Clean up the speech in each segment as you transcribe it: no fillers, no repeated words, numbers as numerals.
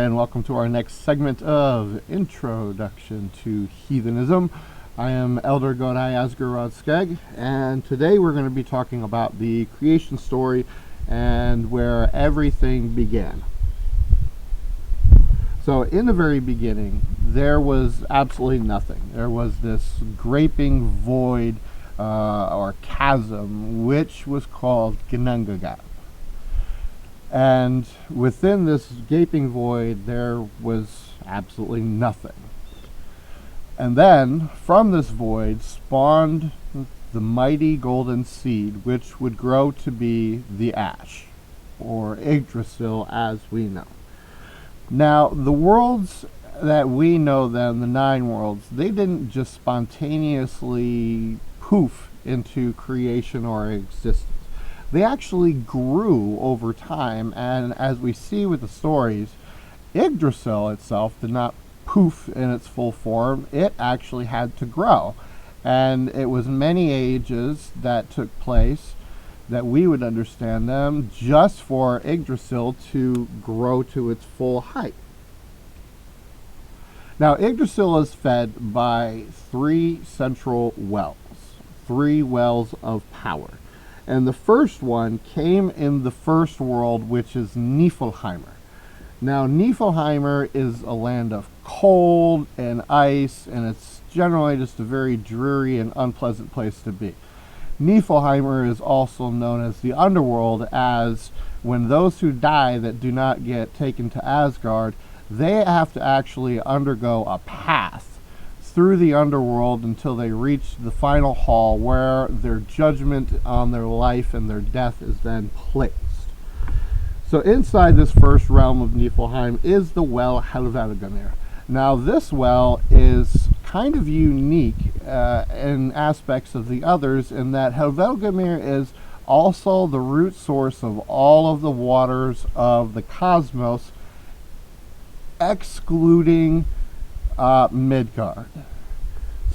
and welcome to our next segment of Introduction to Heathenism. I am Elder Godai Asgarod Skeg, and today we're going to be talking about the creation story and where everything began. So in the very beginning, there was absolutely nothing. There was this gaping void or chasm, which was called Gnungagat. And within this gaping void, there was absolutely nothing. And then, from this void, spawned the mighty golden seed, which would grow to be the Ash, or Yggdrasil as we know. Now, the worlds that we know then, the 9 worlds, they didn't just spontaneously poof into creation or existence. They actually grew over time, and as we see with the stories, Yggdrasil itself did not poof in its full form. It actually had to grow, and it was many ages that took place that we would understand them just for Yggdrasil to grow to its full height. Now, Yggdrasil is fed by 3 central wells, 3 wells of power. And the first one came in the first world, which is Niflheimer. Now, Niflheimer is a land of cold and ice, and it's generally just a very dreary and unpleasant place to be. Niflheimer is also known as the underworld, as when those who die that do not get taken to Asgard, they have to actually undergo a path through the underworld until they reach the final hall where their judgment on their life and their death is then placed. So inside this first realm of Niflheim is the well Helvelgamir. Now this well is kind of unique in aspects of the others, in that Helvelgamir is also the root source of all of the waters of the cosmos, excluding Midgard.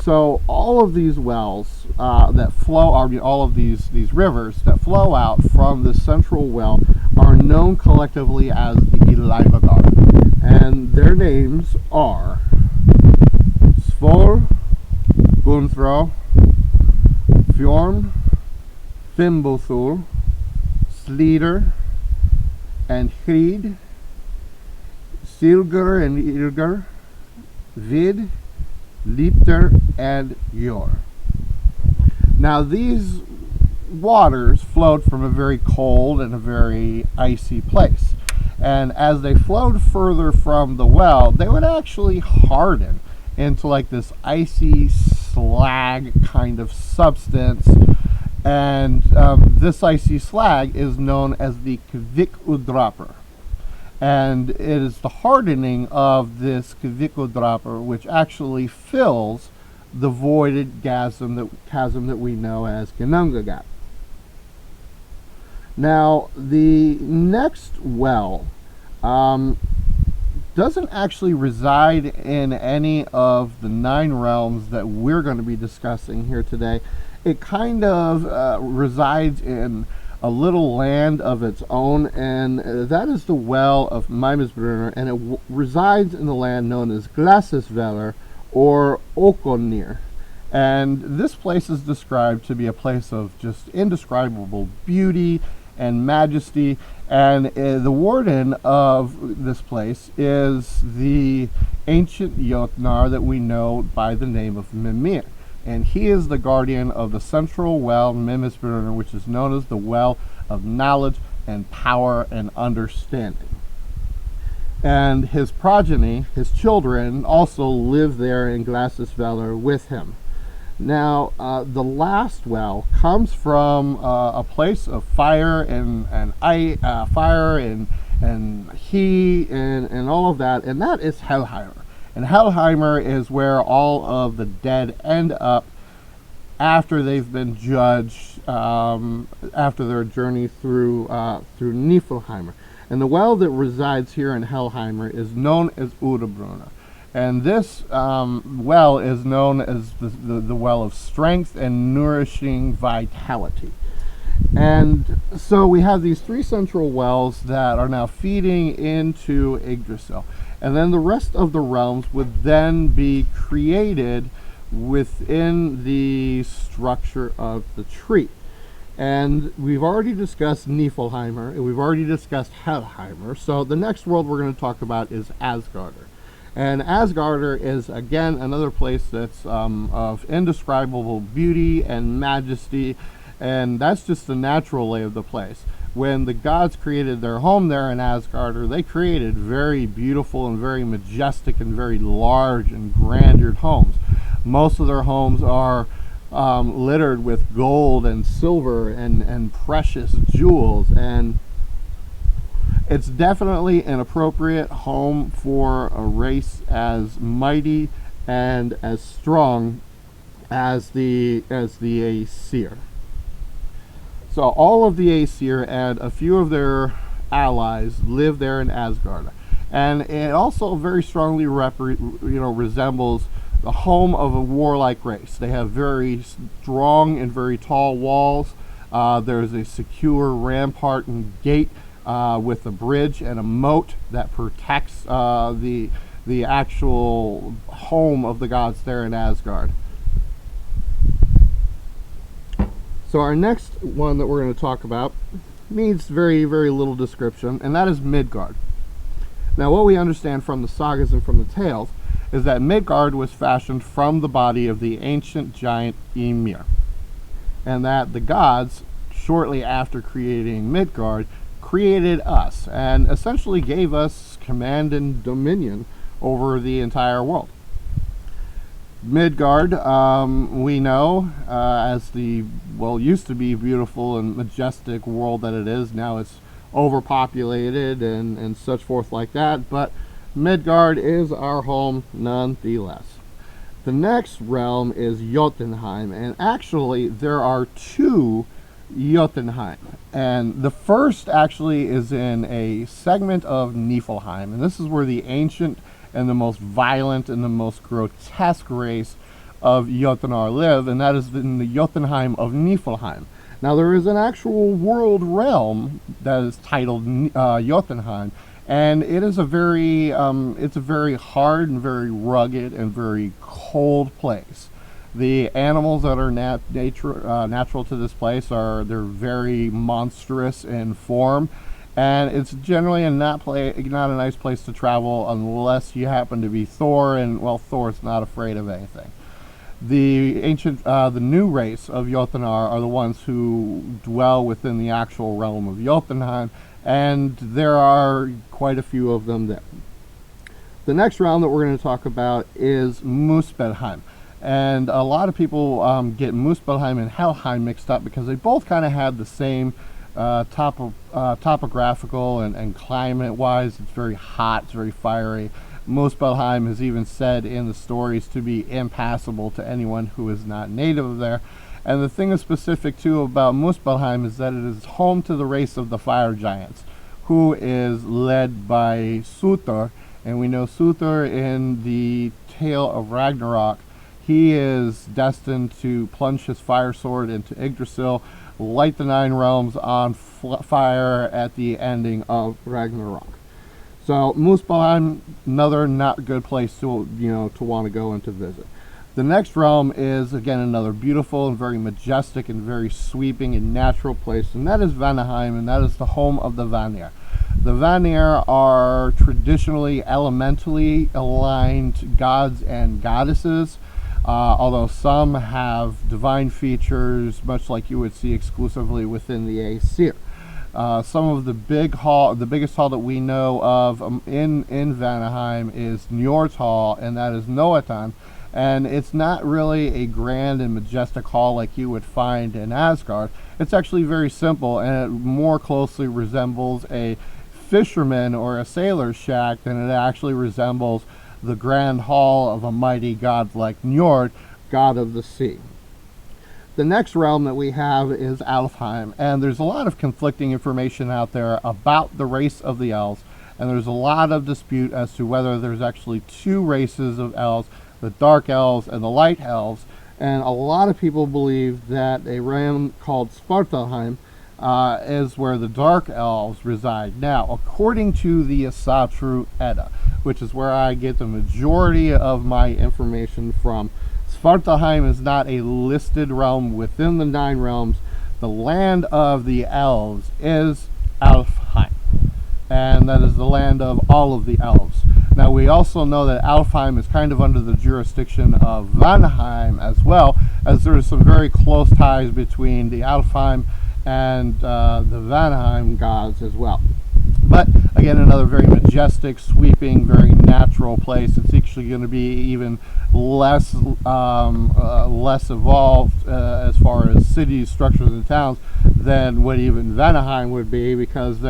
So all of these wells that flow, all of these rivers that flow out from the central well are known collectively as the Ilivagar, and their names are Svor, Gunthro, Fjorm, Fimbulthul, Slíðr, and Hrid, Silgur and Ylgur, Vid, Leipter, and Yor. Now these waters flowed from a very cold and a very icy place, and as they flowed further from the well, they would actually harden into like this icy slag kind of substance, and this icy slag is known as the Kvikudropper. And it is the hardening of this Kvikudropper which actually fills the voided chasm that we know as Gnungagat. Now, the next well doesn't actually reside in any of the 9 realms that we're going to be discussing here today. It kind of resides in a little land of its own, and that is the well of Mimesbrunner, and it resides in the land known as Glasisveller or Okonir. And this place is described to be a place of just indescribable beauty and majesty, and the warden of this place is the ancient Jotnar that we know by the name of Mimir. And he is the guardian of the central well, Mimesbrunner, which is known as the well of knowledge and power and understanding. And his progeny, his children, also live there in Glasisveller with him. Now, the last well comes from a place of fire and fire and heat and all of that, and that is Helheimer. And Helheimer is where all of the dead end up after they've been judged, after their journey through Niflheimer. And the well that resides here in Helheimer is known as Udabrunna. And this well is known as the well of strength and nourishing vitality. And so we have these three central wells that are now feeding into Yggdrasil. And then the rest of the realms would then be created within the structure of the tree. And we've already discussed Niflheimer, and we've already discussed Helheimer. So the next world we're going to talk about is Asgarder. And Asgarder is, again, another place that's of indescribable beauty and majesty. And that's just the natural lay of the place. When the gods created their home there in Asgarder, they created very beautiful and very majestic and very large and grandeur homes. Most of their homes are littered with gold and silver and precious jewels, and it's definitely an appropriate home for a race as mighty and as strong as the Aesir. So all of the Aesir and a few of their allies live there in Asgard, and it also very strongly resembles the home of a warlike race. They have very strong and very tall walls. There's a secure rampart and gate with a bridge and a moat that protects the actual home of the gods there in Asgard. So our next one that we're going to talk about needs very, very little description, and that is Midgard. Now, what we understand from the sagas and from the tales is that Midgard was fashioned from the body of the ancient giant Ymir, and that the gods, shortly after creating Midgard, created us and essentially gave us command and dominion over the entire world. Midgard, we know as the, well, used to be beautiful and majestic world that it is. Now it's overpopulated and such forth like that, but Midgard is our home nonetheless. The next realm is Jotunheim, and actually there are two Jotunheim, and the first actually is in a segment of Niflheim, and this is where the ancient and the most violent and the most grotesque race of Jotunar live, and that is in the Jotunheim of Niflheim. Now there is an actual world realm that is titled Jotunheim, and it is a very hard and very rugged and very cold place. The animals that are natural to this place they're very monstrous in form, and it's generally not a nice place to travel unless you happen to be Thor, and well, Thor's not afraid of anything. The new race of Jotunar are the ones who dwell within the actual realm of Jotunheim, and there are quite a few of them there. The next realm that we're going to talk about is Muspelheim. And a lot of people get Muspelheim and Helheim mixed up because they both kind of have the same topographical and climate-wise. It's very hot, it's very fiery. Muspelheim is even said in the stories to be impassable to anyone who is not native there. And the thing is specific too about Muspelheim is that it is home to the race of the fire giants, who is led by Surtur. And we know Surtur in the tale of Ragnarok. He is destined to plunge his fire sword into Yggdrasil, light the 9 realms on fire at the ending of Ragnarok. So Muspelheim, another not good place to want to go and to visit. The next realm is again another beautiful and very majestic and very sweeping and natural place, and that is Vanaheim, and that is the home of the Vanir. The Vanir are traditionally elementally aligned gods and goddesses. Although some have divine features, much like you would see exclusively within the Aesir. Some of the biggest hall that we know of in Vanaheim is Njord's Hall, and that is Noatan. And it's not really a grand and majestic hall like you would find in Asgard. It's actually very simple, and it more closely resembles a fisherman or a sailor's shack than it actually resembles the grand hall of a mighty god like Njord, god of the sea. The next realm that we have is Alfheim, and there's a lot of conflicting information out there about the race of the elves, and there's a lot of dispute as to whether there's actually 2 races of elves, the dark elves and the light elves, and a lot of people believe that a realm called Svartalheim is where the dark elves reside. Now, according to the Asatru Edda, which is where I get the majority of my information from, Svartalheim is not a listed realm within the 9 realms. The land of the elves is Alfheim, and that is the land of all of the elves. Now, we also know that Alfheim is kind of under the jurisdiction of Vanaheim as well, as there is some very close ties between the Alfheim and the Vanaheim gods as well. But again, another very majestic, sweeping, very natural place. It's actually going to be even less evolved as far as cities, structures, and towns than what even Vanaheim would be, because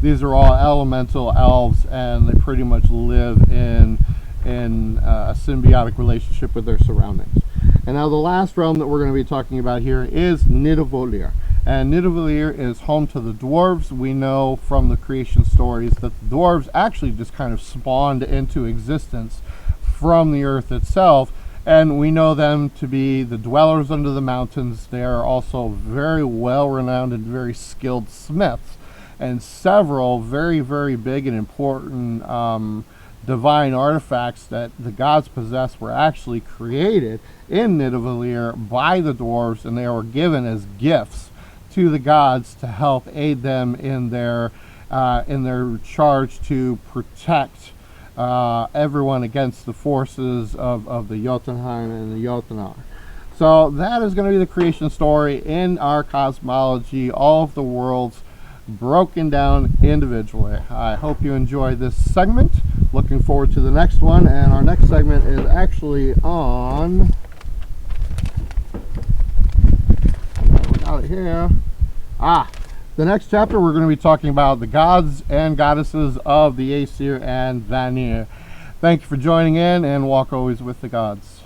these are all elemental elves, and they pretty much live in a symbiotic relationship with their surroundings. And now the last realm that we're going to be talking about here is Nidavellir. And Nidavellir is home to the dwarves. We know from the creation stories that the dwarves actually just kind of spawned into existence from the earth itself, and we know them to be the dwellers under the mountains. They are also very well renowned and very skilled smiths, and several very, very big and important divine artifacts that the gods possess were actually created in Nidavellir by the dwarves, and they were given as gifts to the gods to help aid them in their charge to protect everyone against the forces of the Jotunheim and the Jotunar. So that is going to be the creation story in our cosmology, all of the worlds broken down individually. I hope you enjoyed this segment. Looking forward to the next one, and our next segment is actually on, we got it here. The next chapter we're going to be talking about the gods and goddesses of the Aesir and Vanir. Thank you for joining in, and walk always with the gods.